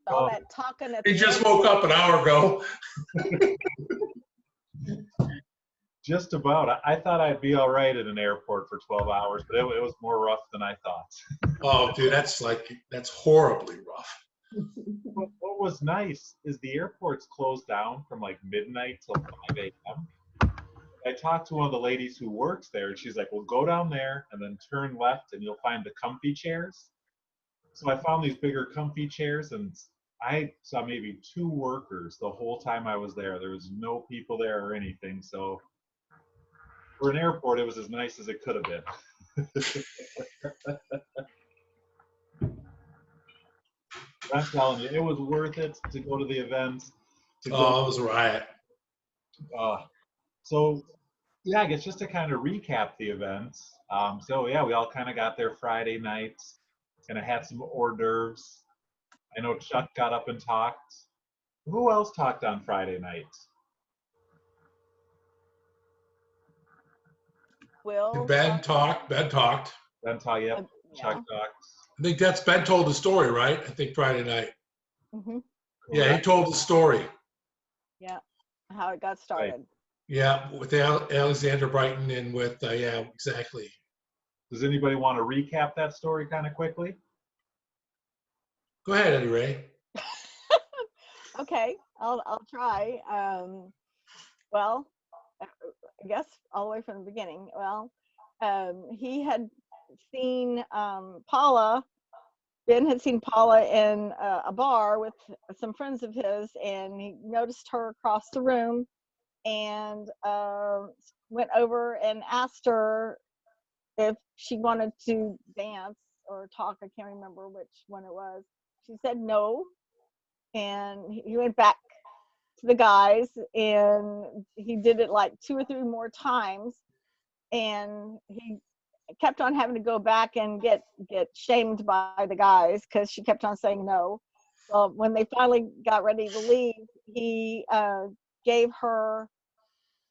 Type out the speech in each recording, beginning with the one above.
All Oh, that talking at He the just airport. woke up an hour ago. just about. I thought I'd be all right at an airport for 12 hours, but it was more rough than I thought. Oh, dude, that's horribly rough. What was nice is the airport's closed down from like midnight till 5 a.m. I talked to one of the ladies who works there, and she's like, well, go down there and then turn left, and you'll find the comfy chairs. So I found these bigger comfy chairs, and I saw maybe 2 workers the whole time I was there. There was no people there or anything. So for an airport, it was as nice as it could have been. I'm telling you, it was worth it to go to the event. To Oh, it was a riot. So, yeah, I guess just to kind of recap the event. So, yeah, we all kind of got there Friday night, kind of had some hors d'oeuvres. I know Chuck got up and talked. Who else talked on Friday night? Will Ben talked. Ben talked, yep. Chuck talked. I think Ben told the story, right? I think Friday night. Mm-hmm. Yeah, he told the story. Yeah, how it got started. Right. Yeah, with Alexander Brighton and with, yeah, exactly. Does anybody want to recap that story kind of quickly? Go ahead, Eddie Ray. Okay, I'll try. Well, I guess all the way from the beginning. Well, he had seen Paula. Ben had seen Paula in a bar with some friends of his, and he noticed her across the room, and went over and asked her if she wanted to dance or talk. I can't remember which one it was. She said no, and he went back to the guys, and he did it like 2 or 3 more times, and he kept on having to go back and get shamed by the guys because she kept on saying no. Well, when they finally got ready to leave, he gave her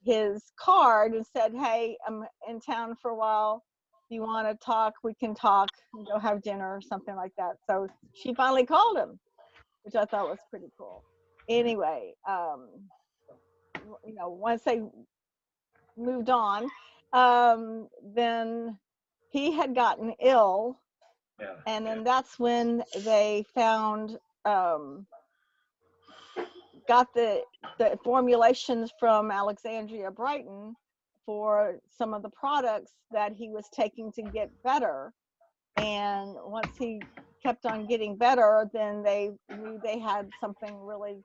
his card and said, hey, I'm in town for a while. If you want to talk, we can talk and go have dinner or something like that. So she finally called him, which I thought was pretty cool. Anyway, once they moved on, then he had gotten ill, and then that's when they found got the formulations from Alexandria Brighton for some of the products that he was taking to get better. And once he kept on getting better, then they knew they had something really,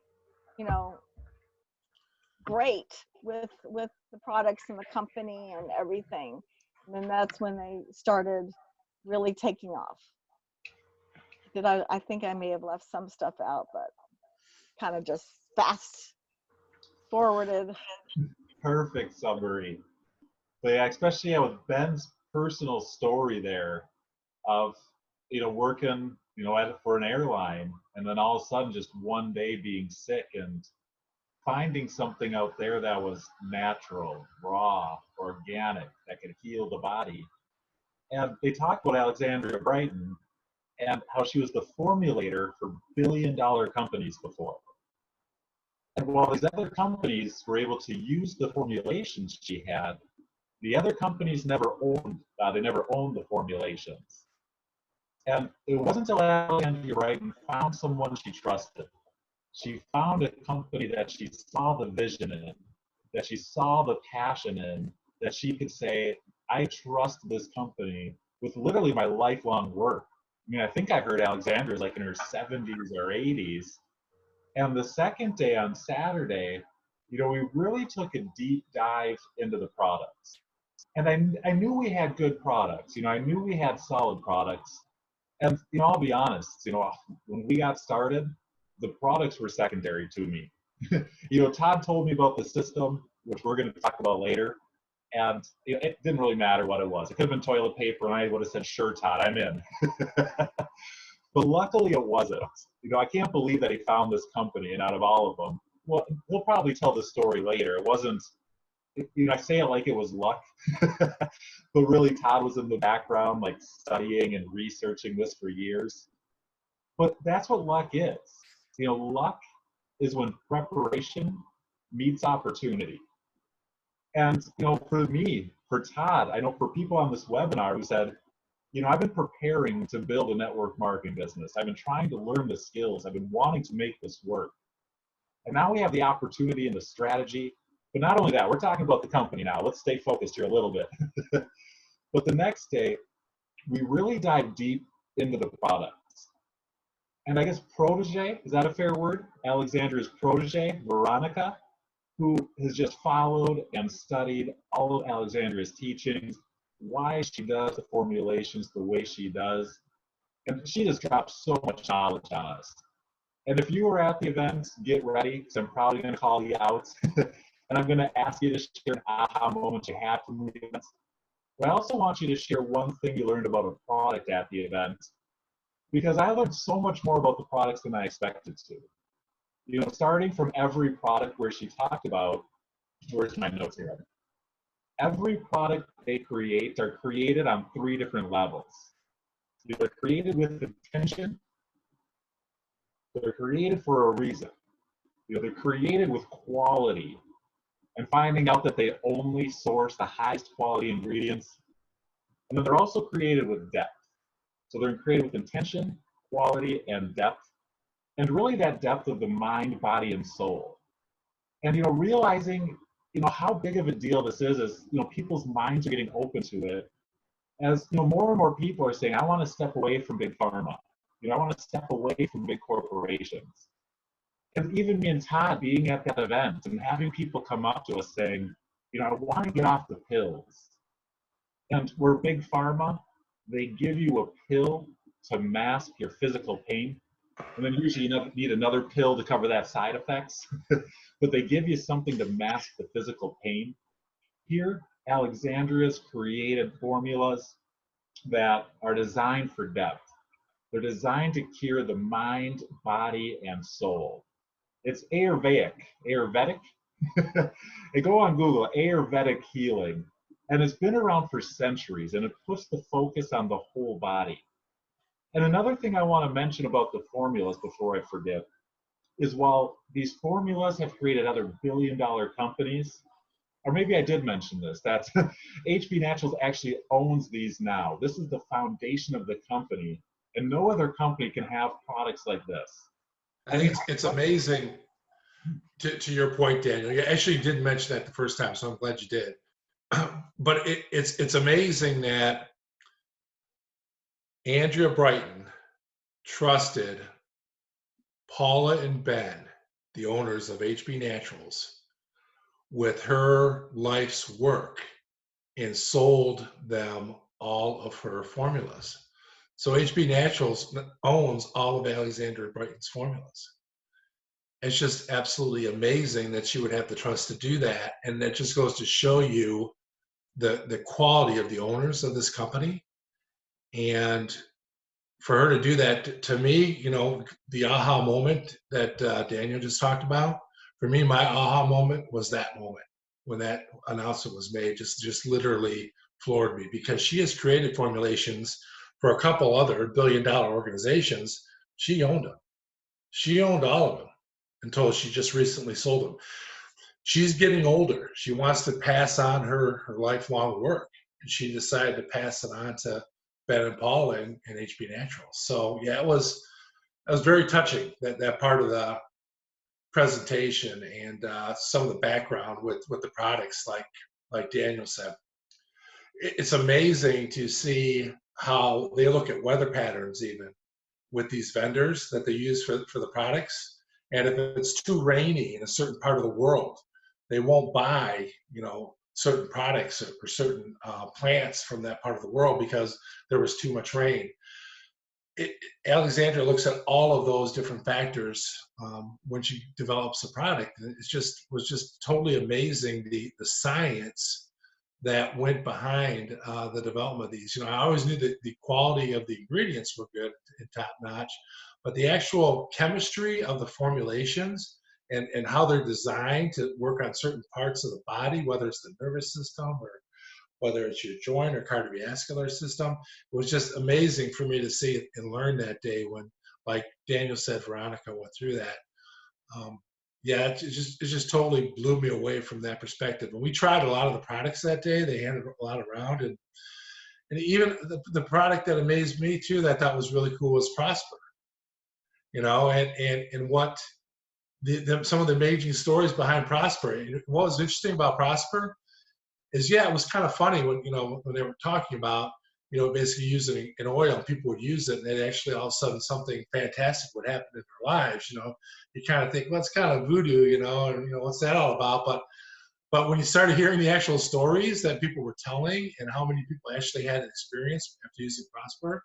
great with the products and the company and everything. And then that's when they started really taking off. I think I may have left some stuff out, but kind of just fast forwarded. Perfect summary. But yeah, especially with Ben's personal story there of, working, for an airline, and then all of a sudden just one day being sick and finding something out there that was natural, raw, organic, that could heal the body. And they talked about Alexandria Brighton and how she was the formulator for billion-dollar companies before. And while these other companies were able to use the formulations she had, the other companies never owned the formulations. And it wasn't until Alexandria Brighton found someone she trusted. She found a company that she saw the vision in, that she saw the passion in, that she could say, I trust this company with literally my lifelong work. I mean, I think I heard Alexandra is like in her 70s or 80s. And the second day on Saturday, we really took a deep dive into the products. And I knew we had good products. I knew we had solid products. And, I'll be honest, when we got started, the products were secondary to me. Todd told me about the system, which we're going to talk about later. And it didn't really matter what it was. It could have been toilet paper, and I would have said, sure, Todd, I'm in. But luckily it wasn't. I can't believe that he found this company, and out of all of them, well, we'll probably tell the story later. It wasn't, I say it like it was luck, but really Todd was in the background, like studying and researching this for years. But that's what luck is. Luck is when preparation meets opportunity. And, for me, for Todd, I know for people on this webinar who said, I've been preparing to build a network marketing business. I've been trying to learn the skills. I've been wanting to make this work. And now we have the opportunity and the strategy. But not only that, we're talking about the company now. Let's stay focused here a little bit. But the next day, we really dive deep into the products. And I guess protege, is that a fair word? Alexandra's protege, Veronica, who has just followed and studied all of Alexandra's teachings, why she does the formulations the way she does. And she just dropped so much knowledge on us. And if you were at the event, get ready, because I'm probably going to call you out. And I'm going to ask you to share an aha moment you had from the event. But I also want you to share one thing you learned about a product at the event, because I learned so much more about the products than I expected to. Starting from every product where she talked about, where's my notes here? Every product they create are created on 3 different levels. They're created with intention, they're created for a reason. They're created with quality, and finding out that they only source the highest quality ingredients. And then they're also created with depth. So they're created with intention, quality, and depth. And really that depth of the mind, body, and soul. And, realizing, how big of a deal this is, people's minds are getting open to it. As, more and more people are saying, I want to step away from big pharma. I want to step away from big corporations. And even me and Todd being at that event and having people come up to us saying, I want to get off the pills. And where big pharma, they give you a pill to mask your physical pain. And then usually you need another pill to cover that side effects. But they give you something to mask the physical pain. Here, Alexandra's created formulas that are designed for depth. They're designed to cure the mind, body, and soul. It's Ayurvedic. Ayurvedic? They go on Google, Ayurvedic healing. And it's been around for centuries, and it puts the focus on the whole body. And another thing I want to mention about the formulas before I forget is while these formulas have created other billion-dollar companies, or maybe I did mention this, that HB Naturals actually owns these now. This is the foundation of the company, and no other company can have products like this. I think it's amazing, to your point, Daniel. You actually didn't mention that the first time, so I'm glad you did. But it's amazing that Andrea Brighton trusted Paula and Ben, the owners of HB Naturals, with her life's work and sold them all of her formulas. So HB Naturals owns all of Alexandra Brighton's formulas. It's just absolutely amazing that she would have the trust to do that. And that just goes to show you the quality of the owners of this company. And for her to do that, to me, the aha moment that Daniel just talked about, for me, my aha moment was that moment when that announcement was made. Just literally floored me, because she has created formulations for a couple other billion-dollar organizations. She owned them. She owned all of them until she just recently sold them. She's getting older. She wants to pass on her lifelong work, and she decided to pass it on to Ben and Paul and HB Naturals. So yeah, it was very touching, that part of the presentation and some of the background with the products, like Daniel said. It's amazing to see how they look at weather patterns even with these vendors that they use for the products. And if it's too rainy in a certain part of the world, they won't buy, certain products or certain plants from that part of the world because there was too much rain. Alexandra looks at all of those different factors when she develops a product. And was just totally amazing, the science that went behind the development of these. I always knew that the quality of the ingredients were good and top notch, but the actual chemistry of the formulations and how they're designed to work on certain parts of the body, whether it's the nervous system or whether it's your joint or cardiovascular system, it was just amazing for me to see and learn that day when like Daniel said, Veronica went through that. Yeah, it just totally blew me away from that perspective. And we tried a lot of the products that day. They handed a lot around, and even the product that amazed me too, that I thought was really cool, was Prosper. You know, and what some of the amazing stories behind Prosper. And what was interesting about Prosper is, yeah, it was kind of funny when, you know, when they were talking about, you know, basically using an oil, and people would use it, and then actually all of a sudden something fantastic would happen in their lives. You know, you kind of think, well, it's kind of voodoo, you know, and, you know, what's that all about? But when you started hearing the actual stories that people were telling, and how many people actually had an experience after using Prosper,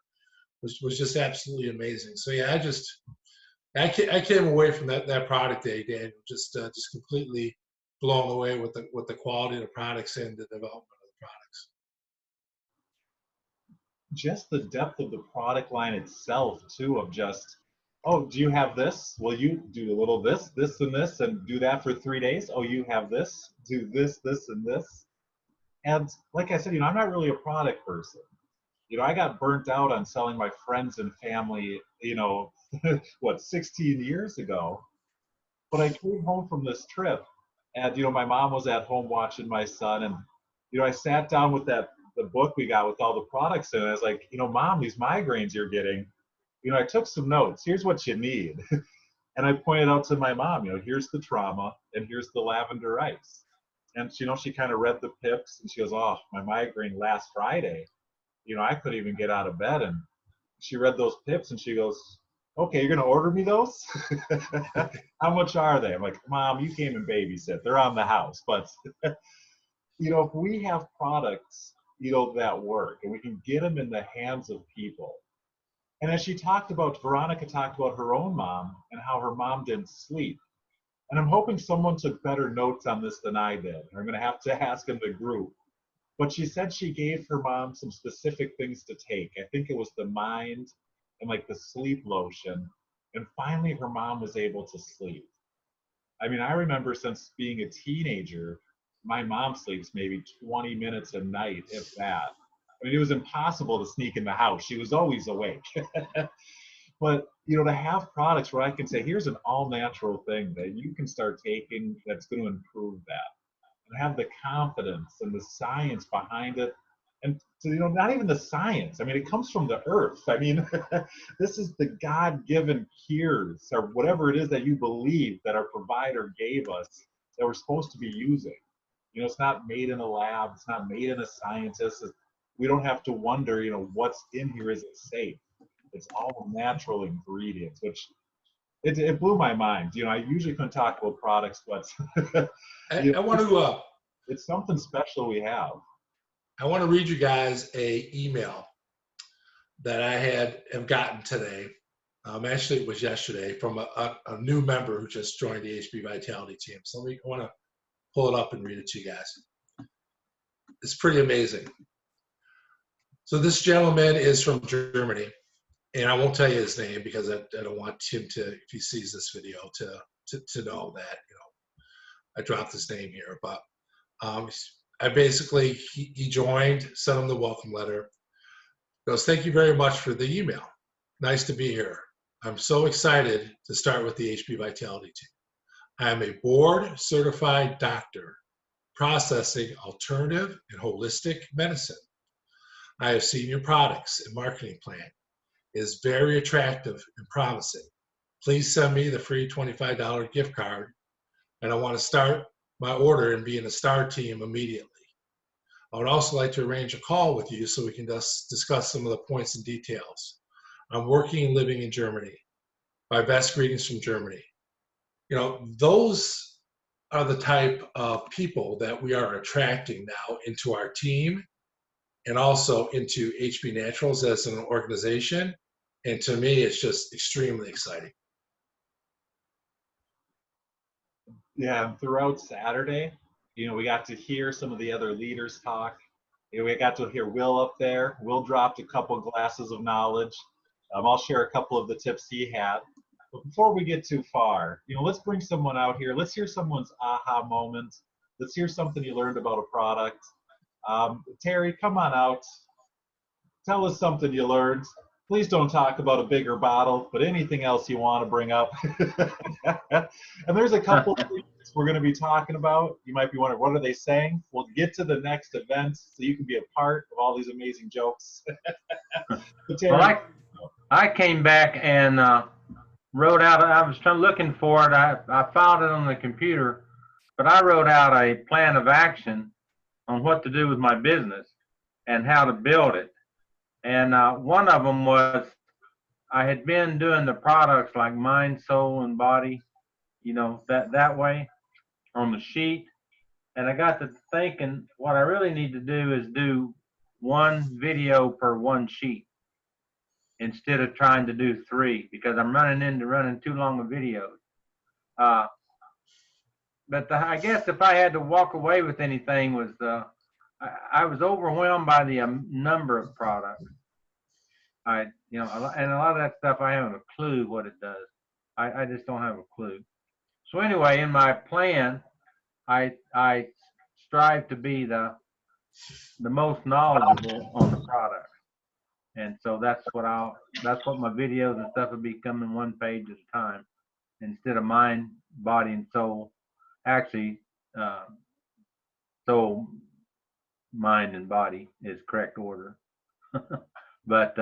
was just absolutely amazing. So yeah, I came away from that product day, Daniel, just completely blown away with the quality of the products and the development of the products. Just the depth of the product line itself too, of just, oh, do you have this? Well, you do a little this, this, and this, and do that for 3 days. Oh, you have this, do this, this, and this. And like I said, you know, I'm not really a product person. You know, I got burnt out on selling my friends and family, you know, what, 16 years ago. But I came home from this trip, and, you know, my mom was at home watching my son, and, you know, I sat down with the book we got with all the products in it. I was like, you know, Mom, these migraines you're getting, you know, I took some notes. Here's what you need. And I pointed out to my mom, you know, here's the trauma, and here's the lavender ice. And, you know, she kind of read the pips, and she goes, oh, my migraine last Friday, you know, I couldn't even get out of bed. And she read those pips, and she goes, okay, you're going to order me those? How much are they? I'm like, Mom, you came and babysit. They're on the house. But, you know, if we have products, you know, that work, and we can get them in the hands of people. And as Veronica talked about her own mom and how her mom didn't sleep. And I'm hoping someone took better notes on this than I did. I'm going to have to ask in the group. But she said she gave her mom some specific things to take. I think it was the Mind and like the sleep lotion. And finally, her mom was able to sleep. I mean, I remember since being a teenager, my mom sleeps maybe 20 minutes a night, if that. I mean, it was impossible to sneak in the house. She was always awake. But, you know, to have products where I can say, here's an all-natural thing that you can start taking that's going to improve that. And have the confidence and the science behind it. And so, you know, not even the science. I mean, it comes from the earth. I mean, this is the God-given cures or whatever it is that you believe that our provider gave us that we're supposed to be using. You know, it's not made in a lab. It's not made in a scientist. We don't have to wonder, you know, what's in here. Is it safe? It's all natural ingredients, which it blew my mind. You know, I usually couldn't talk about products, but you know, I want to it's something special we have. I want to read you guys a email that I have gotten today. Actually, it was yesterday from a new member who just joined the HB Vitality team. So I want to pull it up and read it to you guys. It's pretty amazing. So this gentleman is from Germany, and I won't tell you his name because I don't want him to, if he sees this video, to know that, you know, I dropped his name here. But I basically, he joined, sent him the welcome letter. Goes, thank you very much for the email. Nice to be here. I'm so excited to start with the HB Vitality team. I am a board certified doctor processing alternative and holistic medicine. I have seen your products and marketing plan. It is very attractive and promising. Please send me the free $25 gift card, and I want to start my order and be in the STAR team immediately. I would also like to arrange a call with you so we can discuss some of the points and details. I'm working and living in Germany. My best greetings from Germany. You know, those are the type of people that we are attracting now into our team and also into HB Naturals as an organization. And to me, it's just extremely exciting. Yeah, and throughout Saturday, you know, we got to hear some of the other leaders talk. You know, we got to hear Will up there. Will dropped a couple glasses of knowledge. I'll share a couple of the tips he had. But before we get too far, you know, let's bring someone out here. Let's hear someone's aha moment. Let's hear something you learned about a product. Terry, come on out. Tell us something you learned. please don't talk about a bigger bottle, but anything else you want to bring up. And there's a couple things we're going to be talking about. You might be wondering, what are they saying? We'll get to the next event so you can be a part of all these amazing jokes. But Terry, Well, I came back and wrote out. I was looking for it. I filed it on the computer, but I wrote out a plan of action on what to do with my business and how to build it. And one of them was I had been doing the products like mind, soul, and body, you know, that way on the sheet. And I got to thinking what I really need to do is do one video per one sheet instead of trying to do 3, because I'm running too long of videos. But I guess if I had to walk away with anything was I was overwhelmed by the number of products. And a lot of that stuff I haven't a clue what it does. I just don't have a clue. So anyway, in my plan, I strive to be the most knowledgeable on the product. And so that's what my videos and stuff will be coming one page at a time instead of mind, body, and soul. Actually, soul, mind, and body is correct order. But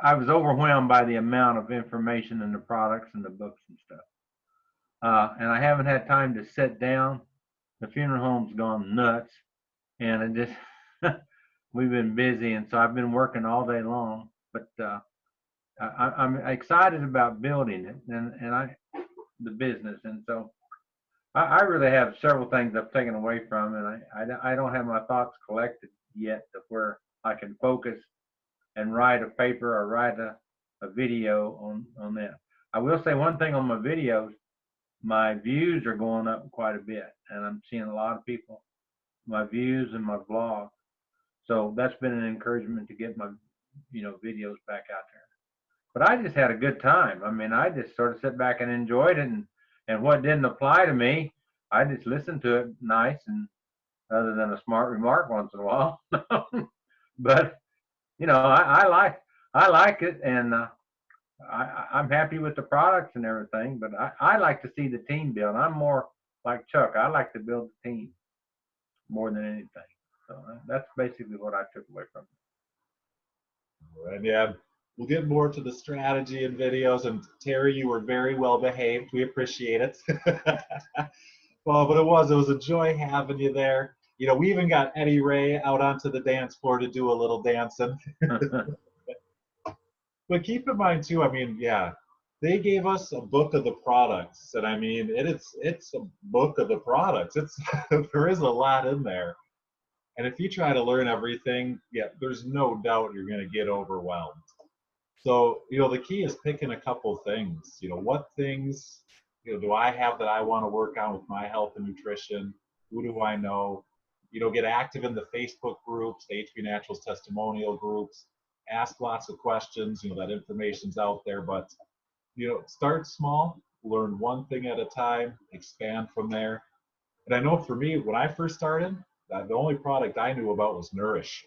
I was overwhelmed by the amount of information in the products and the books and stuff. And I haven't had time to sit down. The funeral home's gone nuts, and it just we've been busy, and so I've been working all day long. But I'm excited about building it and the business, and so I really have several things I've taken away from, and I don't have my thoughts collected yet to where I can focus and write a paper or write a video on that. I will say one thing on my videos, my views are going up quite a bit, and I'm seeing a lot of people, my views and my blog. So that's been an encouragement to get my, videos back out there. But I just had a good time. I mean, I just sort of sit back and enjoyed it, and what didn't apply to me, I just listened to it nice, and other than a smart remark once in a while. But I like it, and I'm happy with the products and everything. But I like to see the team build. I'm more like Chuck. I like to build the team more than anything. So that's basically what I took away from it. and yeah, we'll get more to the strategy and videos. And Terry, you were very well behaved. We appreciate it. Well, but it was a joy having you there. We even got Eddie Ray out onto the dance floor to do a little dancing. But keep in mind too, they gave us a book of the products, and it's a book of the products. There is a lot in there. And if you try to learn everything, there's no doubt you're going to get overwhelmed. So, the key is picking a couple things. What things, do I have that I want to work on with my health and nutrition? Who do I know? Get active in the Facebook groups, the HB Naturals testimonial groups. Ask lots of questions. That information's out there. But, start small, learn one thing at a time, expand from there. And I know for me, when I first started, the only product I knew about was Nourish.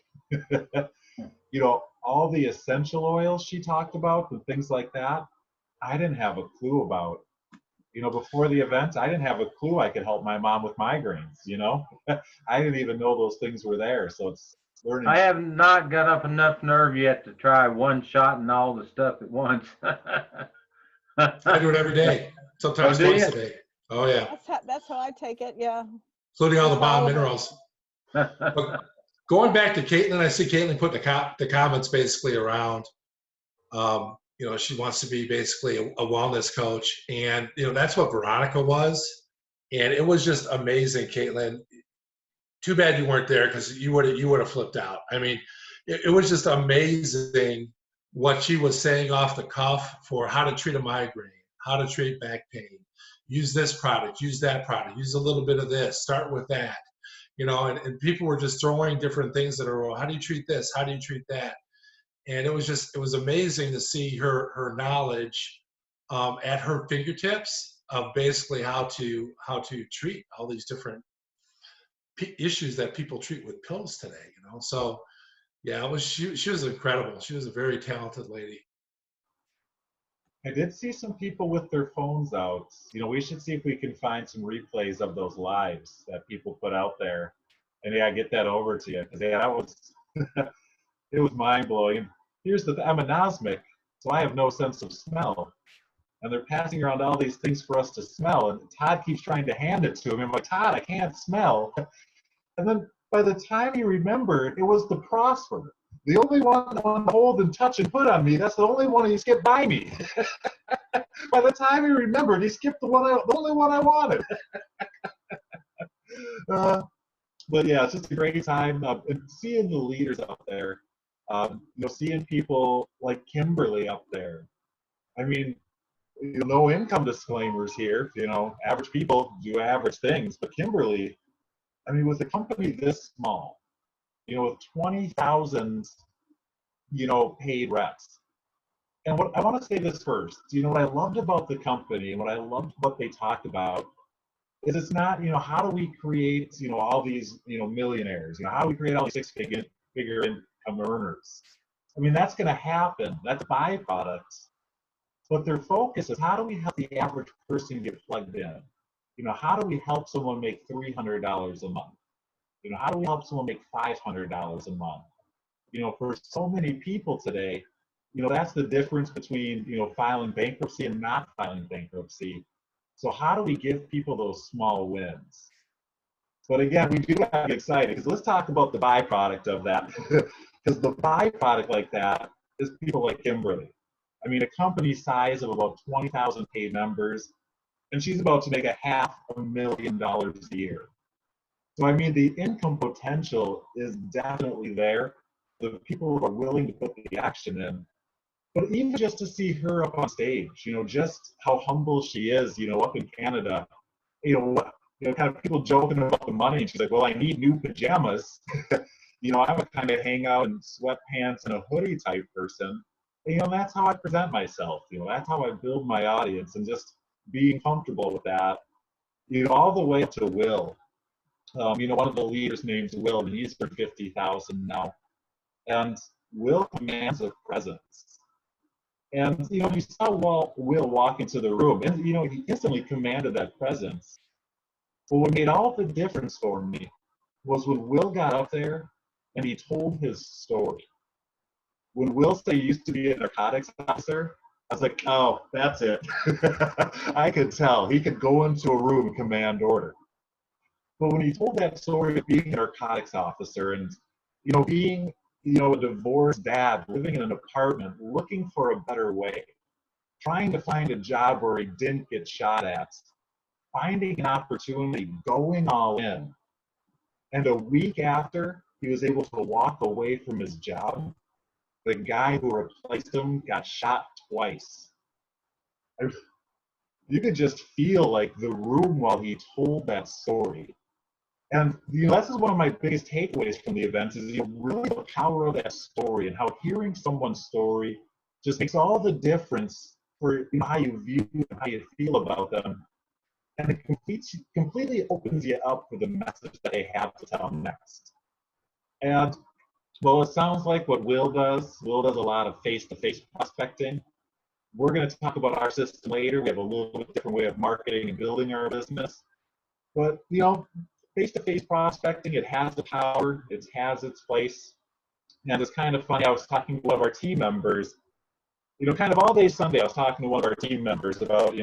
All the essential oils she talked about and things like that, I didn't have a clue about. Before the event, I didn't have a clue I could help my mom with migraines, I didn't even know those things were there. So it's learning. I have not got up enough nerve yet to try one shot and all the stuff at once. I do it every day, sometimes twice a day. Oh, yeah. That's how I take it, yeah. Including all the bomb minerals. But going back to Caitlin, I see Caitlin put the comments basically around, she wants to be basically a wellness coach. And, that's what Veronica was. And it was just amazing, Caitlin. Too bad you weren't there, because you would have flipped out. I mean, it was just amazing what she was saying off the cuff for how to treat a migraine, how to treat back pain. Use this product, use that product, use a little bit of this, start with that. And people were just throwing different things that are, well, how do you treat this? How do you treat that? And it was amazing to see her knowledge at her fingertips of basically how to treat all these different issues that people treat with pills today. So, Yeah, it was she was incredible. She was a very talented lady. I did see some people with their phones out. We should see if we can find some replays of those lives that people put out there. And yeah, get that over to you. Because yeah, that was it was mind blowing. Here's the I'm a Nosmic, so I have no sense of smell. And they're passing around all these things for us to smell. And Todd keeps trying to hand it to him. I'm like, Todd, I can't smell. And then by the time he remembered, it was the Prosper. The only one that wanted to hold and touch and put on me, that's the only one he skipped by me. By the time he remembered, he skipped the only one I wanted. But yeah, it's just a great time. And seeing the leaders out there, seeing people like Kimberly up there. I mean, no income disclaimers here. Average people do average things. But Kimberly, I mean, with a company this small, with 20,000, paid reps. And what I want to say this first, what I loved about the company and what I loved what they talked about is it's not, how do we create, all these, millionaires, how do we create all these six-figure income earners? I mean, that's going to happen. That's a byproduct. But their focus is how do we help the average person get plugged in? How do we help someone make $300 a month? How do we help someone make $500 a month? For so many people today, that's the difference between, filing bankruptcy and not filing bankruptcy. So how do we give people those small wins? But again, we do have to get excited because let's talk about the byproduct of that. Because the byproduct like that is people like Kimberly. I mean, a company size of about 20,000 paid members, and she's about to make $500,000 a year. So I mean, the income potential is definitely there. The people are willing to put the action in. But even just to see her up on stage, just how humble she is, up in Canada, kind of people joking about the money. And she's like, well, I need new pajamas. I'm a kind of hang out in sweatpants and a hoodie type person. And, that's how I present myself. That's how I build my audience and just being comfortable with that, all the way up to Will. One of the leaders named Will, and he's for 50,000 now. And Will commands a presence. And, you saw Will walk into the room, and, he instantly commanded that presence. But what made all the difference for me was when Will got up there and he told his story. When Will said he used to be a narcotics officer, I was like, oh, that's it. I could tell. He could go into a room and command order. But when he told that story of being a narcotics officer and, being a divorced dad living in an apartment, looking for a better way, trying to find a job where he didn't get shot at, finding an opportunity, going all in. And a week after he was able to walk away from his job, the guy who replaced him got shot twice. You could just feel like the room while he told that story. And this is one of my biggest takeaways from the event is really the power of that story and how hearing someone's story just makes all the difference for how you view and how you feel about them. And it completely opens you up for the message that they have to tell next. And well, it sounds like what Will does a lot of face-to-face prospecting. We're going to talk about our system later. We have a little bit different way of marketing and building our business. But, face-to-face prospecting, it has the power, it has its place. And it's kind of funny, I was talking to one of our team members, kind of all day Sunday, I was talking to one of our team members about,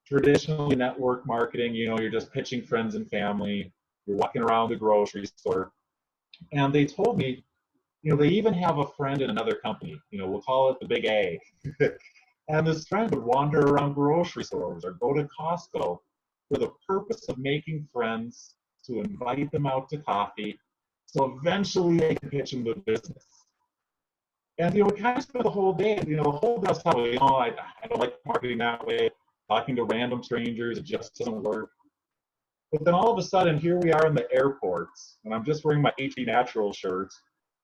traditionally network marketing, you're just pitching friends and family, you're walking around the grocery store. And they told me, they even have a friend in another company, we'll call it the Big A. And this friend would wander around grocery stores or go to Costco for the purpose of making friends, to invite them out to coffee, so eventually they can pitch them the business. And, we kind of spent the whole day, the whole day I was telling, I don't like marketing that way, talking to random strangers, it just doesn't work. But then all of a sudden, here we are in the airport, and I'm just wearing my HB Natural shirt,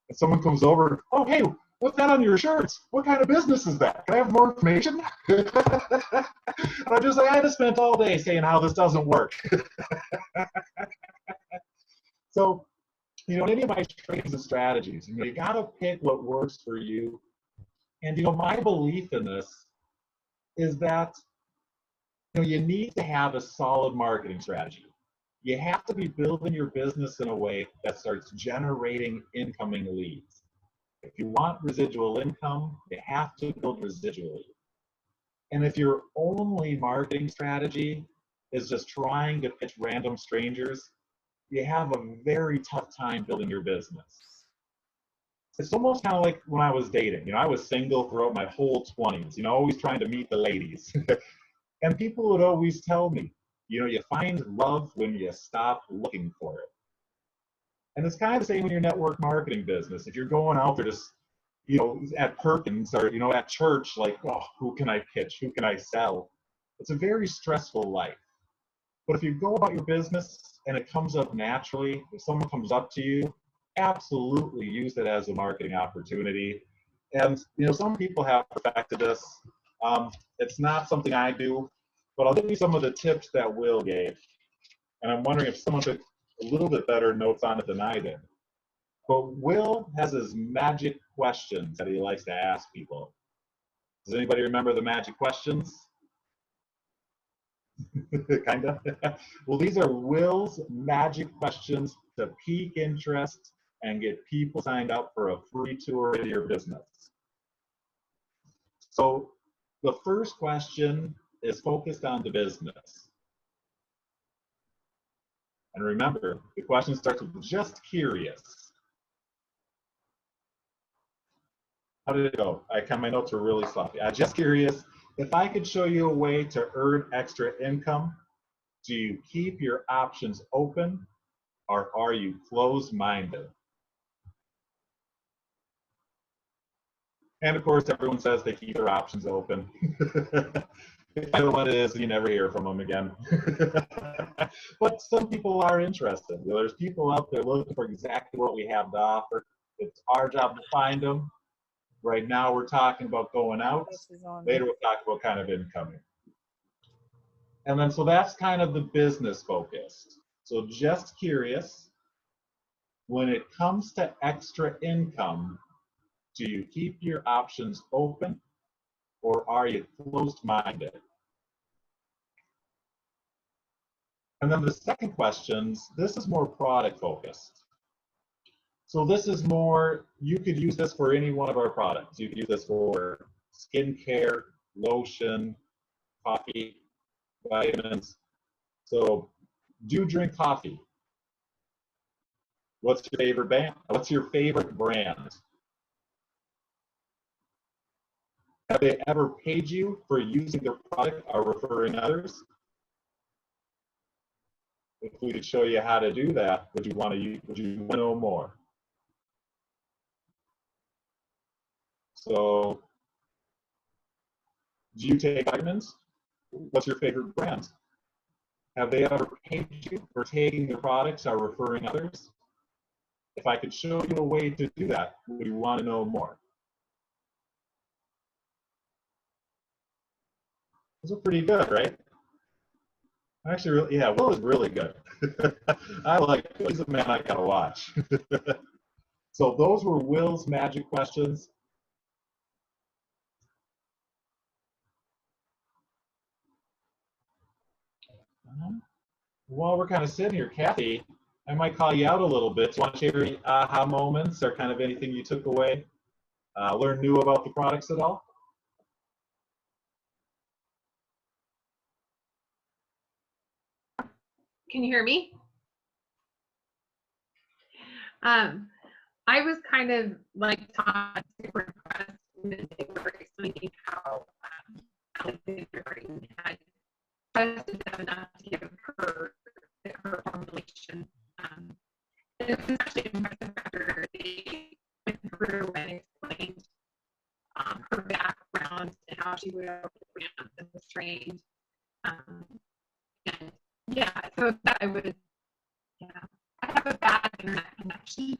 and someone comes over, oh, hey, what's that on your shirt? What kind of business is that? Can I have more information? And I'm just like, I just spent all day saying how this doesn't work. So, any of my trainings and strategies, you got to pick what works for you. And, my belief in this is that, you need to have a solid marketing strategy. You have to be building your business in a way that starts generating incoming leads. If you want residual income, you have to build residually. And if your only marketing strategy is just trying to pitch random strangers, you have a very tough time building your business. It's almost kind of like when I was dating. I was single throughout my whole 20s, always trying to meet the ladies. And people would always tell me, you find love when you stop looking for it. And it's kind of the same in your network marketing business. If you're going out there just, at Perkins or, at church, like, oh, who can I pitch? Who can I sell? It's a very stressful life. But if you go about your business and it comes up naturally, if someone comes up to you, absolutely use it as a marketing opportunity. And, some people have perfected this. It's not something I do, but I'll give you some of the tips that Will gave. And I'm wondering if someone took a little bit better notes on it than I did. But Will has his magic questions that he likes to ask people. Does anybody remember the magic questions? Kind of. Well, these are Will's magic questions to pique interest and get people signed up for a free tour of your business. So the first question is focused on the business. And remember, the question starts with just curious. How did it go? My notes were really sloppy. Just curious, if I could show you a way to earn extra income, do you keep your options open or are you closed-minded? And of course, everyone says they keep their options open. I don't know what it is, you never hear from them again. But some people are interested. There's people out there looking for exactly what we have to offer. It's our job to find them. Right now, we're talking about going out. Later, we'll talk about kind of incoming. And then, so that's kind of the business focused. So just curious, when it comes to extra income, do you keep your options open or are you closed-minded? And then the second question, this is more product focused. So this is more, you could use this for any one of our products. You could use this for skincare, lotion, coffee, vitamins. So do you drink coffee? What's your favorite band? What's your favorite brand? Have they ever paid you for using their product or referring others? If we could show you how to do that, would you want to know more? So, do you take vitamins? What's your favorite brand? Have they ever paid you for taking their products or referring others? If I could show you a way to do that, would you want to know more? Those are pretty good, right? Actually, yeah, Will is really good. I like Will. He's a man I gotta watch. So those were Will's magic questions. While we're kind of sitting here, Kathy, I might call you out a little bit. Do you want to share any aha moments or kind of anything you took away, learn new about the products at all? Can you hear me? I was kind of like Todd, super impressed when they were explaining how Alexandra Green had trusted them enough to give her formulation. And it was actually impressive after they went through and explained her background and how she would overcome and was trained. And yeah, so that I would, yeah, I have a bad internet connection.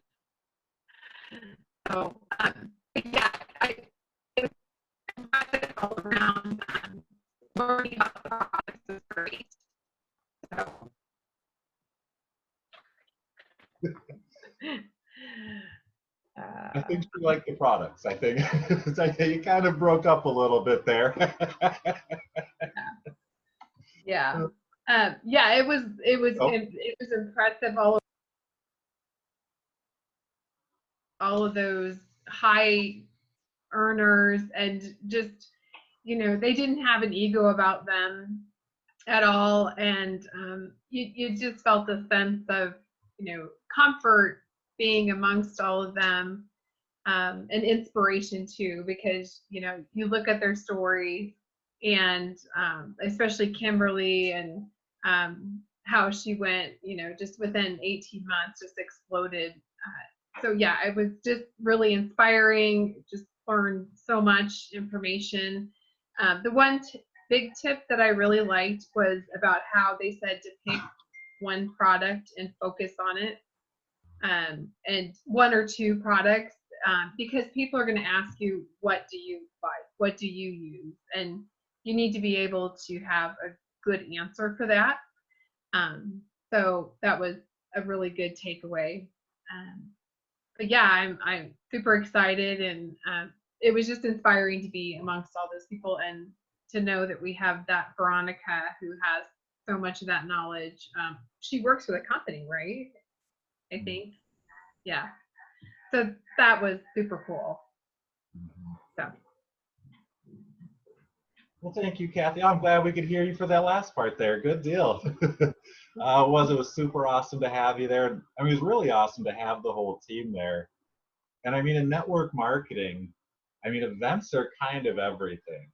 So, yeah, it's impressive all around. Learning about the products is great. So, think she liked the products. I think you kind of broke up a little bit there. Yeah. Yeah, it was Oh. it was impressive, all of those high earners, and just, they didn't have an ego about them at all. And you just felt a sense of, comfort being amongst all of them, and inspiration too, because, you look at their stories, and especially Kimberly, and how she went, just within 18 months, just exploded. So yeah, it was just really inspiring. Just learned so much information. The one big tip that I really liked was about how they said to pick one product and focus on it, and one or two products, because people are going to ask you, what do you like? What do you use? And you need to be able to have a good answer for that. So that was a really good takeaway. But yeah, I'm super excited, and it was just inspiring to be amongst all those people, and to know that we have that Veronica who has so much of that knowledge. She works for the company, right? I think. Yeah. So that was super cool. So. Well, thank you, Kathy. I'm glad we could hear you for that last part there. Good deal. It was super awesome to have you there. And I mean, it was really awesome to have the whole team there. And I mean, in network marketing, I mean, events are kind of everything.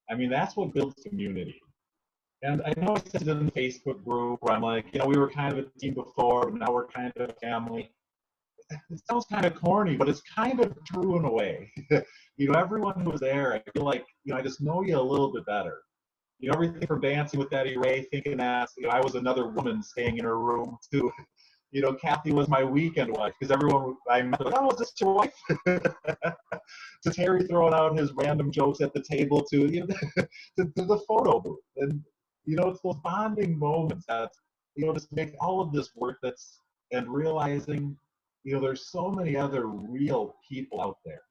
I mean, that's what builds community. And I know I said it in the Facebook group where I'm like, we were kind of a team before, but now we're kind of a family. It sounds kind of corny, but it's kind of true in a way. Everyone who was there, I feel like, I just know you a little bit better. Everything from dancing with Eddie Ray, thinking that, I was another woman staying in her room, to, Kathy was my weekend wife, because everyone I met, like, oh, is this your wife? To Terry throwing out his random jokes at the table, to, to the photo booth. And, it's those bonding moments that, just make all of this work, and realizing, there's so many other real people out there,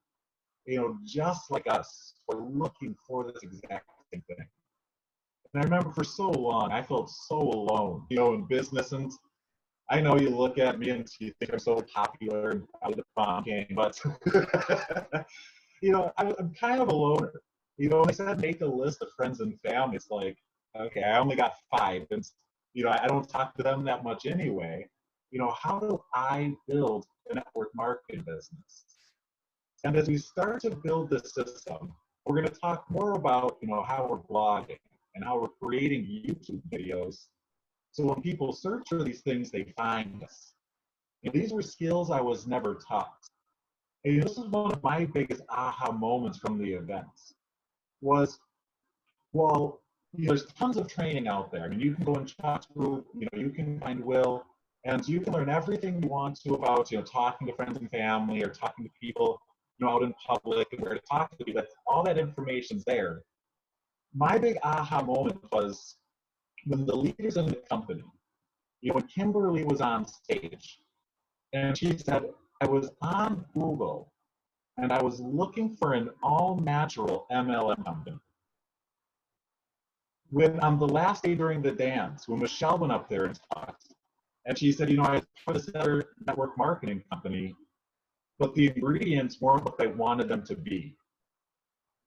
just like us, who are looking for this exact same thing. And I remember for so long, I felt so alone, in business. And I know you look at me and you think I'm so popular and out of the prom game, but, I'm kind of a loner. When I said make a list of friends and family, it's like, okay, I only got 5. And, I don't talk to them that much anyway. How do I build a network marketing business? And as we start to build this system, we're going to talk more about, how we're blogging and how we're creating YouTube videos. So when people search for these things, they find us. These were skills I was never taught. And this is one of my biggest aha moments from the events was, well, there's tons of training out there. I mean, you can go in chat group, you can find Will, and you can learn everything you want to about, talking to friends and family, or talking to people, out in public, and where to talk to people. All that information's there. My big aha moment was when the leaders in the company, when Kimberly was on stage, and she said, I was on Google, and I was looking for an all-natural MLM company. When on the last day during the dance, when Michelle went up there and talked, and she said, I was for this other network marketing company, but the ingredients weren't what I wanted them to be.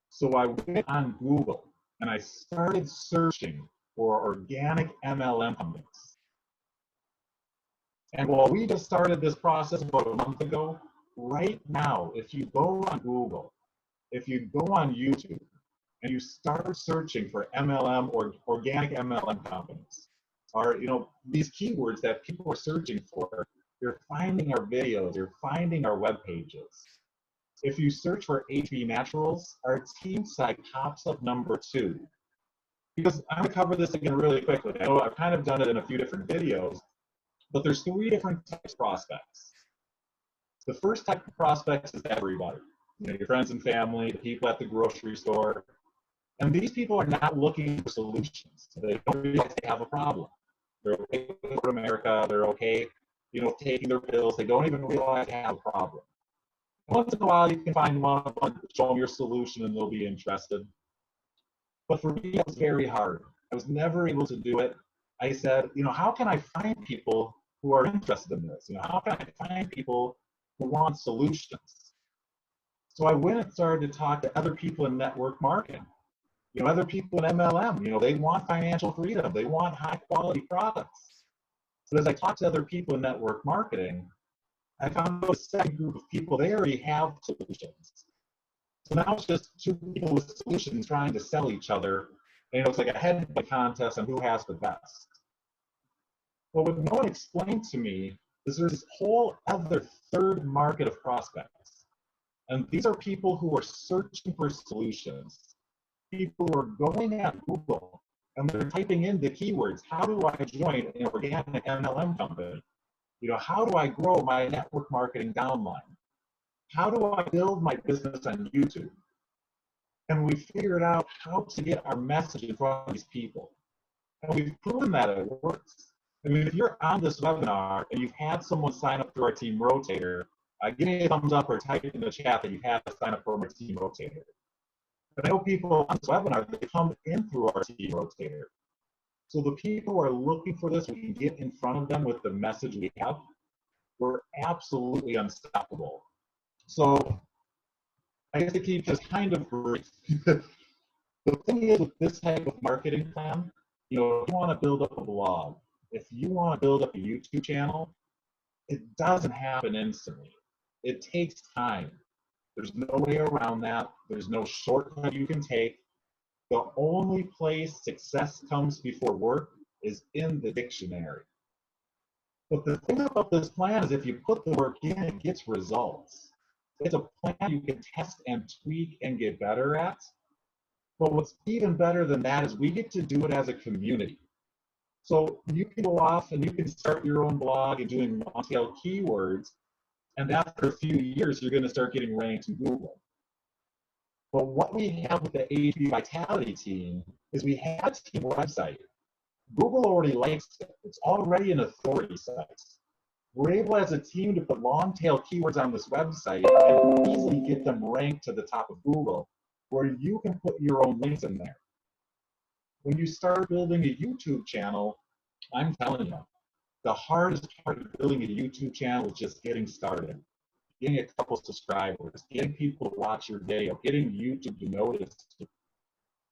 So I went on Google and I started searching for organic MLM companies. And while we just started this process about a month ago, right now, if you go on Google, if you go on YouTube, and you start searching for MLM or organic MLM companies, or these keywords that people are searching for, you're finding our videos, you're finding our web pages. If you search for HB Naturals, our team site pops up number 2. Because I'm gonna cover this again really quickly. I know I've kind of done it in a few different videos, but there's 3 different types of prospects. The first type of prospects is everybody. Your friends and family, the people at the grocery store. And these people are not looking for solutions. They don't realize they have a problem. They're okay with America. They're okay, taking their pills. They don't even realize they have a problem. Once in a while, you can find one of them, show them your solution, and they'll be interested. But for me, it was very hard. I was never able to do it. I said, how can I find people who are interested in this? How can I find people who want solutions? So I went and started to talk to other people in network marketing, other people in MLM. They want financial freedom. They want high quality products. So as I talked to other people in network marketing, I found a second group of people, they already have solutions. So now it's just two people with solutions trying to sell each other. And it's like a head-to-head contest on who has the best. Well, what no one explained to me is there's this whole other third market of prospects. And these are people who are searching for solutions. People who are going at Google and they're typing in the keywords, how do I join an organic MLM company? How do I grow my network marketing downline? How do I build my business on YouTube? And we figured out how to get our message in front of these people. And we've proven that it works. I mean, if you're on this webinar and you've had someone sign up through our Team Rotator, give me a thumbs up or type in the chat that you've had to sign up for my Team Rotator. But I know people on this webinar, they come in through our Team Rotator. So the people who are looking for this, we can get in front of them with the message we have. We're absolutely unstoppable. So I guess to keep this kind of brief, the thing is with this type of marketing plan, if you want to build up a blog, if you want to build up a YouTube channel, it doesn't happen instantly. It takes time. There's no way around that. There's no shortcut you can take. The only place success comes before work is in the dictionary. But the thing about this plan is if you put the work in, it gets results. It's a plan you can test and tweak and get better at. But what's even better than that is we get to do it as a community. So you can go off and you can start your own blog and doing long-tail keywords, and after a few years, you're going to start getting ranked in Google. But what we have with the HB Vitality team is we have a team website. Google already likes it. It's already an authority site. We're able as a team to put long tail keywords on this website and easily get them ranked to the top of Google, where you can put your own links in there. When you start building a YouTube channel, I'm telling you, the hardest part of building a YouTube channel is just getting started. Getting a couple subscribers, getting people to watch your video, getting YouTube to notice you.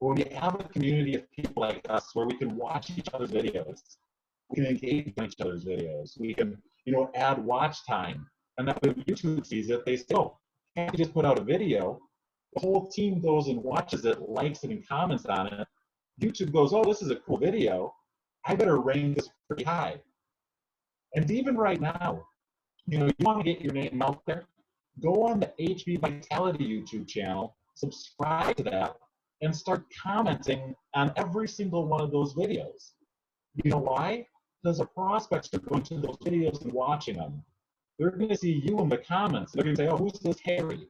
But when you have a community of people like us where we can watch each other's videos, we can engage in each other's videos, we can, add watch time. And that when YouTube sees it, they say, oh, can't you just put out a video? The whole team goes and watches it, likes it, and comments on it. YouTube goes, oh, this is a cool video. I better rank this pretty high. And even right now, you want to get your name out there, go on the HB Vitality YouTube channel, subscribe to that, and start commenting on every single one of those videos. You know why? Because the prospects are going to those videos and watching them. They're going to see you in the comments. They're going to say, oh, who's this Harry?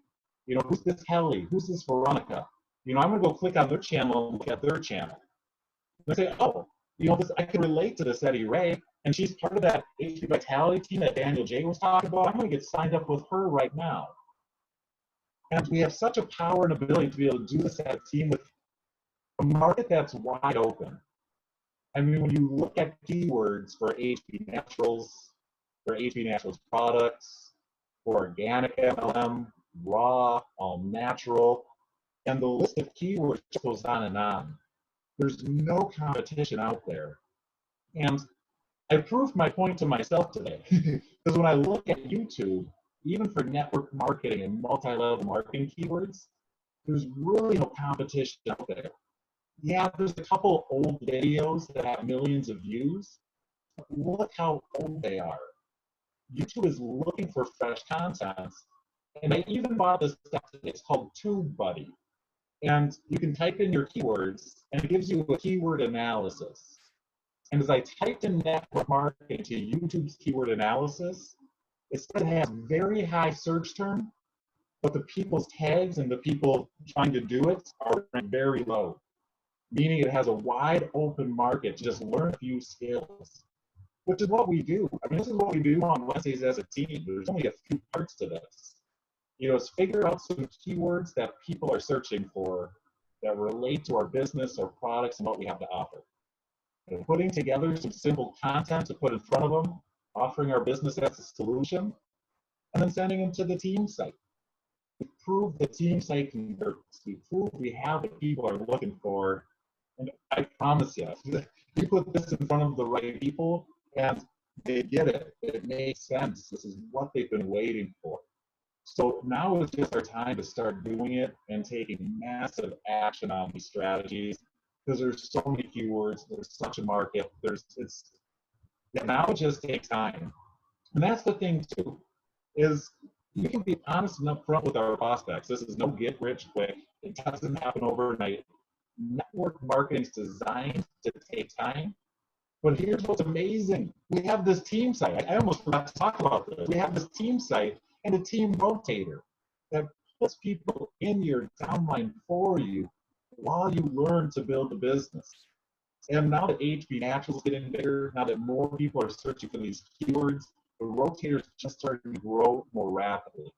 Who's this Kelly? Who's this Veronica? I'm going to go click on their channel and look at their channel. They say, oh, I can relate to this Eddie Ray, and she's part of that HB Vitality team that Daniel J was talking about. I'm going to get signed up with her right now. And we have such a power and ability to be able to do this as a team with a market that's wide open. I mean, when you look at keywords for HB Naturals, for HB Naturals products, for organic MLM, raw, all natural, and the list of keywords goes on and on. There's no competition out there. And I proved my point to myself today. Because when I look at YouTube, even for network marketing and multi-level marketing keywords, there's really no competition out there. Yeah, there's a couple old videos that have millions of views, but look how old they are. YouTube is looking for fresh content, and I even bought this stuff today. It's called TubeBuddy. And you can type in your keywords, and it gives you a keyword analysis. And as I typed in network marketing to YouTube's keyword analysis, it said it has very high search term, but the people's tags and the people trying to do it are very low, meaning it has a wide open market to just learn a few skills, which is what we do. I mean, this is what we do on Wednesdays as a team. There's only a few parts to this. is figure out some keywords that people are searching for that relate to our business or products and what we have to offer. And putting together some simple content to put in front of them, offering our business as a solution, and then sending them to the team site. We prove the team site converts. We prove we have what people are looking for. And I promise you, you put this in front of the right people and they get it. It makes sense. This is what they've been waiting for. So now is just our time to start doing it and taking massive action on these strategies, because there's so many keywords, there's such a market, now it just takes time. And that's the thing too, is we can be honest and upfront with our prospects. This is no get rich quick. It doesn't happen overnight. Network marketing is designed to take time. But here's what's amazing. We have this team site. I almost forgot to talk about this. We have this team site and a team rotator that puts people in your downline for you while you learn to build a business. And now that HB Naturals is getting bigger, now that more people are searching for these keywords, the rotator is just starting to grow more rapidly.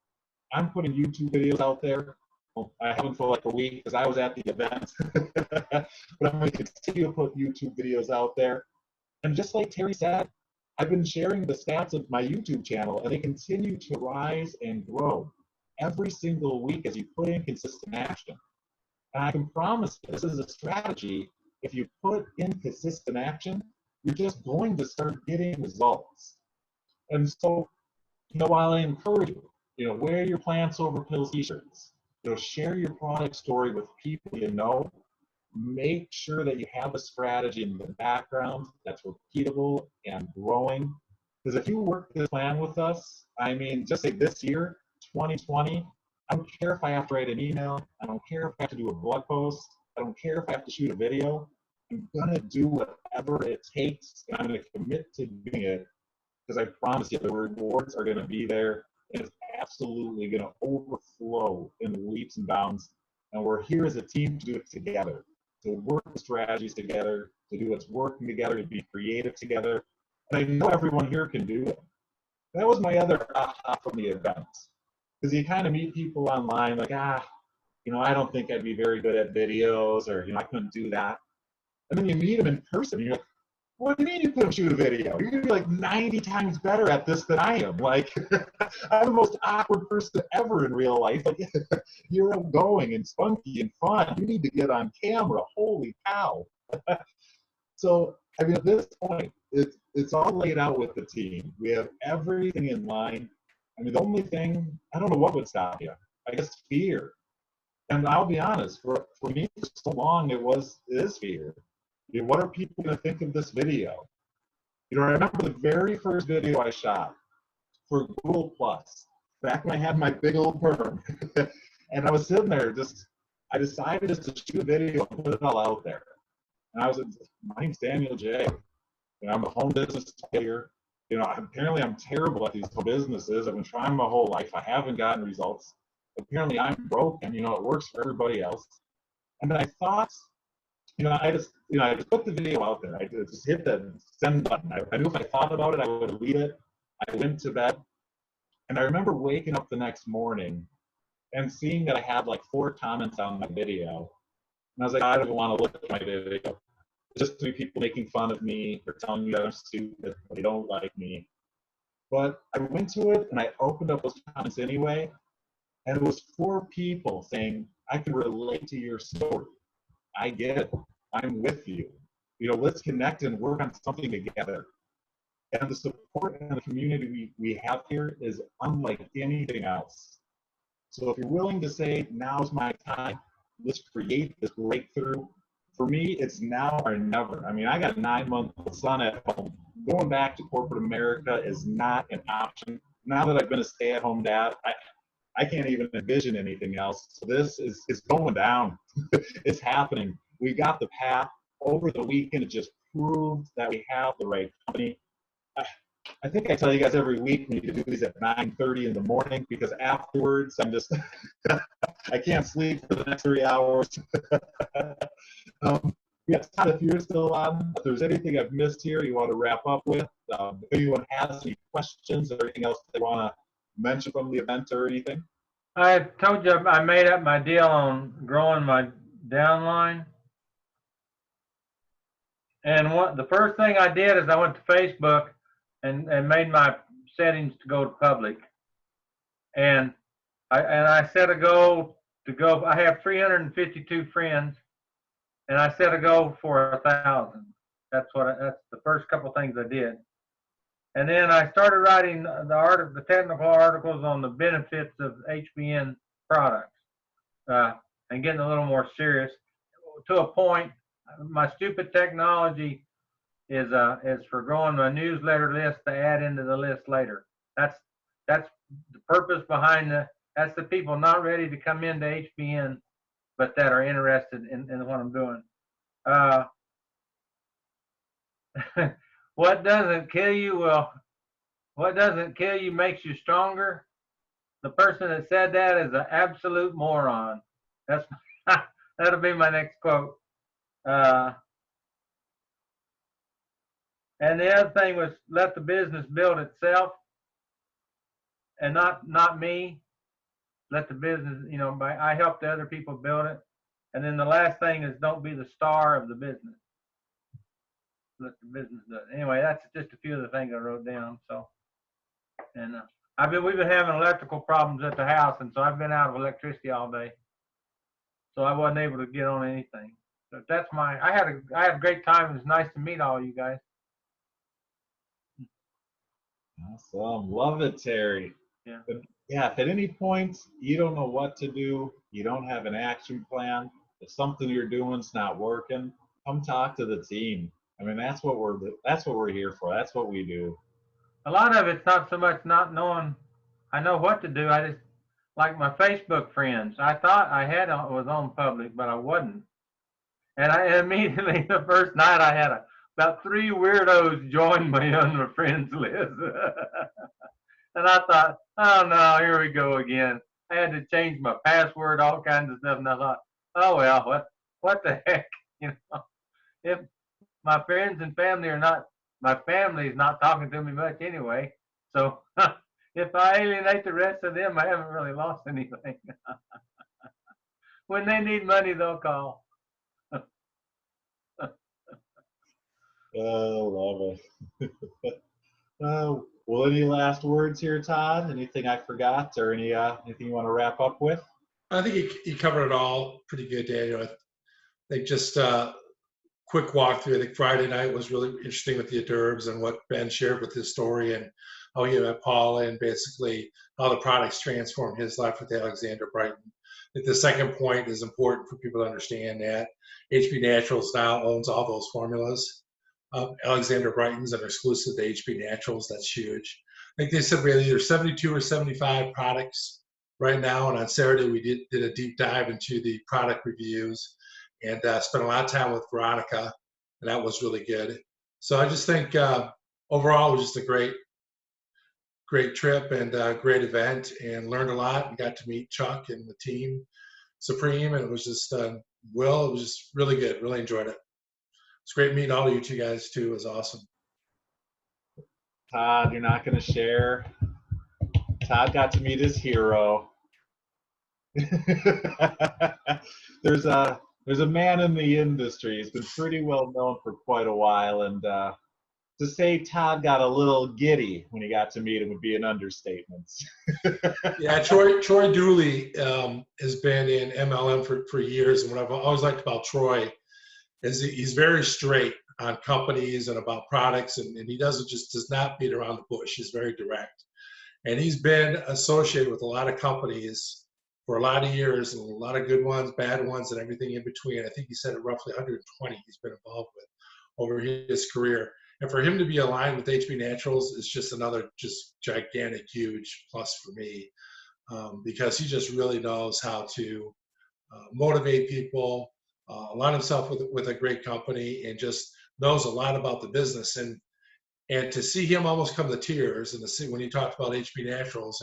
I'm putting YouTube videos out there. Well, I haven't for like a week because I was at the event, but I'm going to continue to put YouTube videos out there. And just like Terry said, I've been sharing the stats of my YouTube channel, and they continue to rise and grow every single week as you put in consistent action. And I can promise this is a strategy. If you put in consistent action, you're just going to start getting results. And so, while I encourage you, wear your plants over pills t-shirts, share your product story with people you know. Make sure that you have a strategy in the background that's repeatable and growing. Because if you work this plan with us, just say this year, 2020, I don't care if I have to write an email. I don't care if I have to do a blog post. I don't care if I have to shoot a video. I'm going to do whatever it takes, and I'm going to commit to doing it, because I promise you the rewards are going to be there, and it's absolutely going to overflow in leaps and bounds. And we're here as a team to do it together, to work the strategies together, to do what's working together, to be creative together. And I know everyone here can do it. That was my other aha from the event. Because you kind of meet people online like, I don't think I'd be very good at videos, or, I couldn't do that. And then you meet them in person, and you're like, what do you mean you couldn't shoot a video? You're going to be like 90 times better at this than I am. Like, I'm the most awkward person ever in real life. Like, you're outgoing and spunky and fun. You need to get on camera. Holy cow. So, at this point, it's all laid out with the team. We have everything in line. The only thing, I don't know what would stop you. I guess fear. And I'll be honest, for me for so long, it is fear. What are people going to think of this video? I remember the very first video I shot for Google Plus, back when I had my big old perm. And I was sitting there, I decided just to shoot a video and put it all out there. And my name's Daniel J. I'm a home business player. Apparently I'm terrible at these businesses. I've been trying my whole life. I haven't gotten results. Apparently I'm broken. It works for everybody else. And then I thought, I just put the video out there. I just hit the send button. I knew if I thought about it, I would delete it. I went to bed. And I remember waking up the next morning and seeing that I had like 4 comments on my video. And I was like, I don't want to look at my video. It's just 3 people making fun of me or telling me that I'm stupid, or they don't like me. But I went to it and I opened up those comments anyway. And it was 4 people saying, I can relate to your story. I get it. I'm with you. Let's connect and work on something together. And the support and the community we have here is unlike anything else. So if you're willing to say, now's my time, let's create this breakthrough. For me, it's now or never. I got a 9-month-old son at home. Going back to corporate America is not an option. Now that I've been a stay-at-home dad, I can't even envision anything else. So this is going down. It's happening. We got the path. Over the weekend, it just proved that we have the right company. I think I tell you guys every week we need to do these at 9:30 in the morning, because afterwards I'm just, I can't sleep for the next 3 hours. Yeah, Todd, if you're still on, if there's anything I've missed here you want to wrap up with, if anyone has any questions or anything else they want to mention from the event or anything. I told you I made up my deal on growing my downline. And the first thing I did is I went to Facebook and made my settings to go to public. And I set a goal to go. I have 352 friends, and I set a goal for 1,000. That's the first couple things I did. And then I started writing the technical articles on the benefits of HBN products, and getting a little more serious. To a point, my stupid technology is for growing my newsletter list to add into the list later. That's the purpose behind that's the people not ready to come into HBN, but that are interested in what I'm doing. What doesn't kill you makes you stronger. The person that said that is an absolute moron. That'll be my next quote. And the other thing was let the business build itself, and not me. Let the business, I help the other people build it. And then the last thing is don't be the star of the business. Let the business do it. Anyway, that's just a few of the things I wrote down. So, and we've been having electrical problems at the house, and so I've been out of electricity all day. So I wasn't able to get on anything. So that's I had a great time. It was nice to meet all you guys. Awesome. Love it, Terry. Yeah. But yeah, if at any point you don't know what to do, you don't have an action plan, if something you're doing is not working, come talk to the team. I mean, that's what we're here for. That's what we do. A lot of it's not so much not knowing. I know what to do. I just, like my Facebook friends, I thought I was on public, but I wasn't. And I immediately, the first night, I had about 3 weirdos join me on my friends list. And I thought, oh no, here we go again. I had to change my password, all kinds of stuff, and I thought, oh well, what the heck, If my friends and family my family is not talking to me much anyway, so if I alienate the rest of them, I haven't really lost anything. When they need money, they'll call. Oh, love it. Well, any last words here, Todd? Anything I forgot, or anything you want to wrap up with? I think you covered it all pretty good, Daniel. I think just quick walkthrough. I think Friday night was really interesting with the hors d'oeuvres and what Ben shared with his story and how he met Paula and basically how the products transformed his life with Alexander Brighton. I think the second point is important for people to understand that HB Naturals now owns all those formulas. Alexander Brighton's are exclusive to HB Naturals. That's huge. I think they said we had either 72 or 75 products right now, and on Saturday we did a deep dive into the product reviews and spent a lot of time with Veronica, and that was really good. So I just think overall it was just a great trip and great event, and learned a lot and got to meet Chuck and the team, Supreme, and it was just, Will, it was just really good. Really enjoyed it. It's great meeting all of you two guys too. It was awesome. Todd, you're not going to share. Todd got to meet his hero. There's a man in the industry. He's been pretty well known for quite a while, and to say Todd got a little giddy when he got to meet him would be an understatement. Yeah, Troy Dooley has been in MLM for years, and what I've always liked about Troy is he's very straight on companies and about products, and he does not beat around the bush. He's very direct, and he's been associated with a lot of companies for a lot of years, and a lot of good ones, bad ones, and everything in between. I think he said roughly 120 he's been involved with over his career. And for him to be aligned with HB Naturals is just another just gigantic, huge plus for me, because he just really knows how to motivate people, align himself with a great company, and just knows a lot about the business. And to see him almost come to tears, and to see when he talked about HB Naturals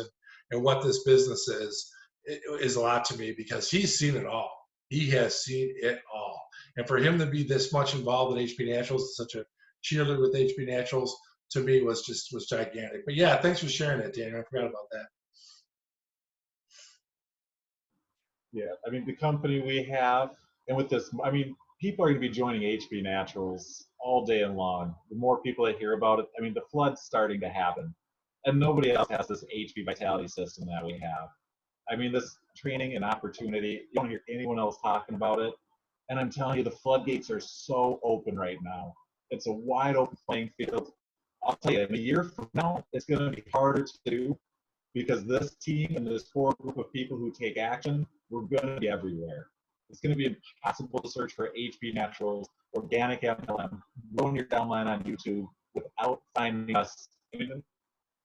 and what this business is, it is a lot to me, because he's seen it all. He has seen it all. And for him to be this much involved in HB Naturals, such a cheerleader with HB Naturals, to me was gigantic. But yeah, thanks for sharing that, Daniel. I forgot about that. Yeah, I mean, the company we have, and with this, I mean, people are going to be joining HB Naturals all day and long. The more people that hear about it, I mean, the flood's starting to happen, and nobody else has this HB Vitality system that we have. I mean, this training and opportunity, you don't hear anyone else talking about it. And I'm telling you, the floodgates are so open right now. It's a wide open playing field. I'll tell you, in a year from now, it's going to be harder to do because this team and this core group of people who take action, we're going to be everywhere. It's going to be impossible to search for HB Naturals, organic MLM, growing your downline on YouTube without finding us. I mean,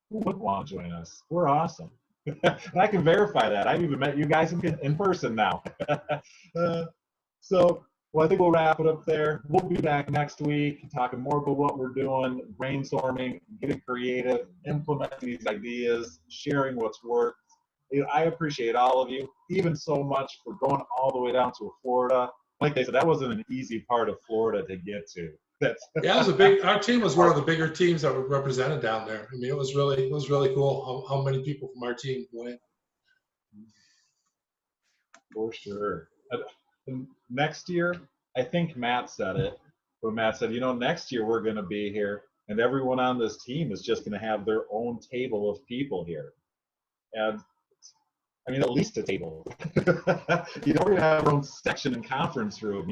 who would want to join us? We're awesome. And I can verify that. I've even met you guys in person now. So, well, I think we'll wrap it up there. We'll be back next week talking more about what we're doing, brainstorming, getting creative, implementing these ideas, sharing what's worked. I appreciate all of you, even so much for going all the way down to Florida. Like I said, that wasn't an easy part of Florida to get to. Yeah, it was a big. Our team was one of the bigger teams that were represented down there. I mean, it was really cool how many people from our team went. For sure. And next year, I think Matt said it, but Matt said, next year we're going to be here, and everyone on this team is just going to have their own table of people here. And I mean, at least a table. We're going to have our own section and conference room.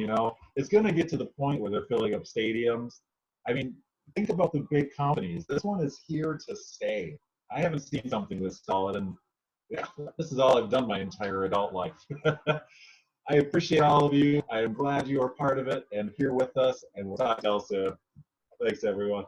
It's going to get to the point where they're filling up stadiums. I mean, think about the big companies. This one is here to stay. I haven't seen something this solid, and yeah, this is all I've done my entire adult life. I appreciate all of you. I am glad you are part of it and here with us, and we'll talk to you all soon. Thanks, everyone.